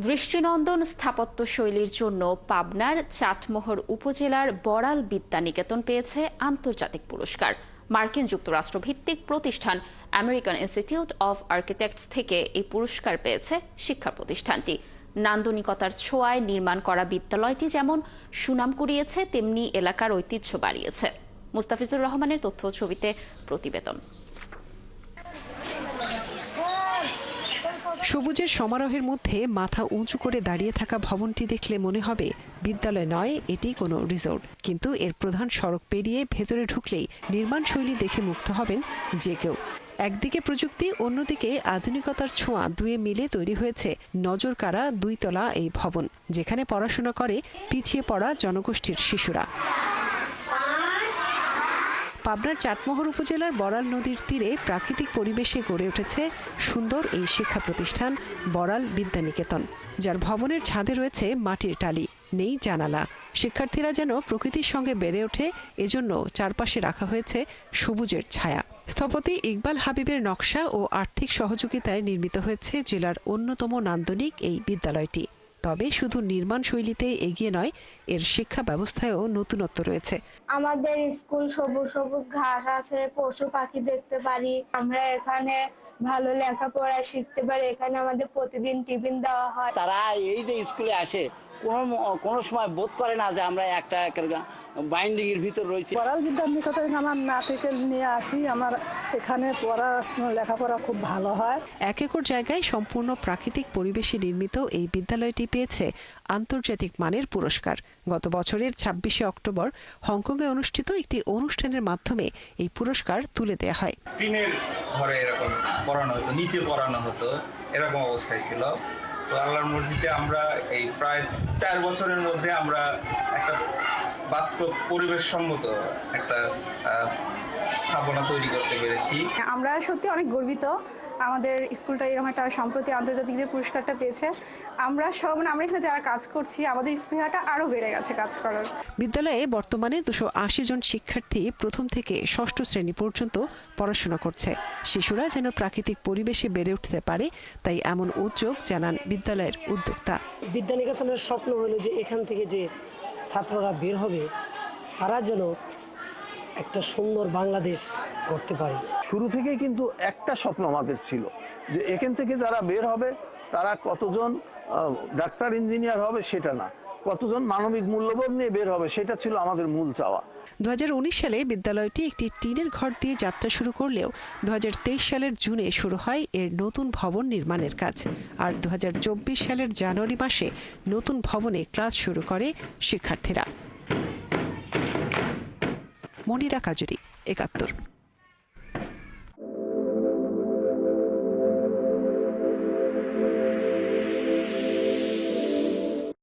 দৃষ্টিনন্দন স্থাপত্য শৈলীর জন্য পাবনার চাটমোহর উপজেলার বড়াল বিদ্যানিকেতন পেয়েছে আন্তর্জাতিক পুরস্কার। মার্কিন যুক্তরাষ্ট্র ভিত্তিক প্রতিষ্ঠান আমেরিকান ইনস্টিটিউট অফ আর্কিটেক্টস থেকে এই পুরস্কার পেয়েছে শিক্ষা প্রতিষ্ঠানটি। নান্দনিকতার ছোঁয়ায় নির্মাণ করা বিদ্যালয়টি যেমন সুনাম কুড়িয়েছে, তেমনি এলাকার ঐতিহ্য বাড়িয়েছে। মুস্তাফিজুর রহমানের তথ্য ছবিতে প্রতিবেদন। সবুজের সমারোহের মধ্যে মাথা উঁচু করে দাঁড়িয়ে থাকা ভবনটি দেখলে মনে হবে বিদ্যালয় নয়, এটি কোনো রিসোর্ট। কিন্তু এর প্রধান সড়ক পেরিয়ে ভেতরে ঢুকলেই নির্মাণ শৈলী দেখে মুগ্ধ হবেন যে কেউ। একদিকে প্রযুক্তি, অন্যদিকে আধুনিকতার ছোঁয়া, দুয়ে মিলে তৈরি হয়েছে নজরকাড়া 2 তলা এই ভবন, যেখানে পড়াশোনা করে পিছিয়ে পড়া জনগোষ্ঠীর শিশুরা। পাবনার চাটমোহর উপজেলার বড়াল নদীর তীরে প্রাকৃতিক পরিবেশে গড়ে উঠেছে সুন্দর এই শিক্ষা প্রতিষ্ঠান বড়াল বিদ্যানিকেতন, যার ভবনের ছাদে রয়েছে মাটির টালি, নেই জানালা। শিক্ষার্থীরা যেন প্রকৃতির সঙ্গে বেড়ে ওঠে, এজন্য চারপাশে রাখা হয়েছে সবুজের ছায়া। স্থপতি ইকবাল হাবিবের নকশা ও আর্থিক সহযোগিতায় নির্মিত হয়েছে জেলার অন্যতম নান্দনিক এই বিদ্যালয়টি। তবে শুধু নির্মাণ শৈলীতে এগিয়ে নয়, এর শিক্ষা ব্যবস্থায়ও নতুনত্ব রয়েছে। আমাদের স্কুল সবুজ সবুজ ঘাস আছে, পশু পাখি দেখতে পারি, আমরা এখানে ভালো লেখাপড়া শিখতে পারি। এখানে আমাদের প্রতিদিন টিফিন দেওয়া হয়। তারা এই যে স্কুলে আসে কোনো সময় বোধ করে না যে আমরা একটা বাইন্ডিং এর ভিতর রয়েছি। বড়াল বিদ্যানিকেতনে আমার নাতিকে নিয়ে আসি, আমার এখানে লেখাপড়া খুব ভালো হয়। 1 একর জায়গায় সম্পূর্ণ প্রাকৃতিক পরিবেশে নির্মিত এই বিদ্যালয়টি পেয়েছে আন্তর্জাতিক মানের পুরস্কার। গত বছরের 26শে অক্টোবর হংকংয়ে অনুষ্ঠিত একটি অনুষ্ঠানের মাধ্যমে এই পুরস্কার তুলে দেওয়া হয়। টিনের ঘরে এরকম পড়ানো হতো, নিচে পড়ানো হতো, এরকম অবস্থায় ছিল। তো আল্লাহর মর্জিতে আমরা এই প্রায় 4 বছরের মধ্যে আমরা একটা বাস্তব পরিবেশ সম্মত একটা স্থাপনা তৈরি করতে পেরেছি। আমরা সত্যি অনেক গর্বিত, আমাদের স্কুলটা এরকম একটা সম্প্রতি আন্তর্জাতিক যে পুরস্কারটা পেয়েছে। আমরা এখানে যারা কাজ করছি, আমাদের স্পৃহাটা আরো বেড়ে গেছে কাজ করার। বিদ্যালয়ে বর্তমানে 280 জন শিক্ষার্থী প্রথম থেকে 6ষ্ঠ শ্রেণী পর্যন্ত পড়াশোনা করছে। শিশুরা যেন প্রাকৃতিক পরিবেশে বেড়ে উঠতে পারে, তাই এমন উদ্যোগ জানান বিদ্যালয়ের উদ্যোক্তা। বিদ্যানিকেতনের স্বপ্ন হলো যে এখান থেকে যে ছাত্ররা বের হবে, তারা যেন একটা সুন্দর বাংলাদেশ করতে পারে। শুরু থেকেই কিন্তু একটা স্বপ্ন আমাদের ছিল যে এখান থেকে যারা বের হবে তারা কতজন ডাক্তার ইঞ্জিনিয়ার হবে সেটা না, কতজন মানবিক মূল্যবোধ নিয়ে বের হবে সেটা ছিল আমাদের মূল চাওয়া। 2019 সালে বিদ্যালয়টি একটি টিনের ঘর দিয়ে যাত্রা শুরু করলেও 2023 সালের জুনে শুরু হয় এর নতুন ভবন নির্মাণের কাজ। আর 2024 সালের জানুয়ারি মাসে নতুন ভবনে ক্লাস শুরু করে শিক্ষার্থীরা। মনিরা কাজুরি, 71।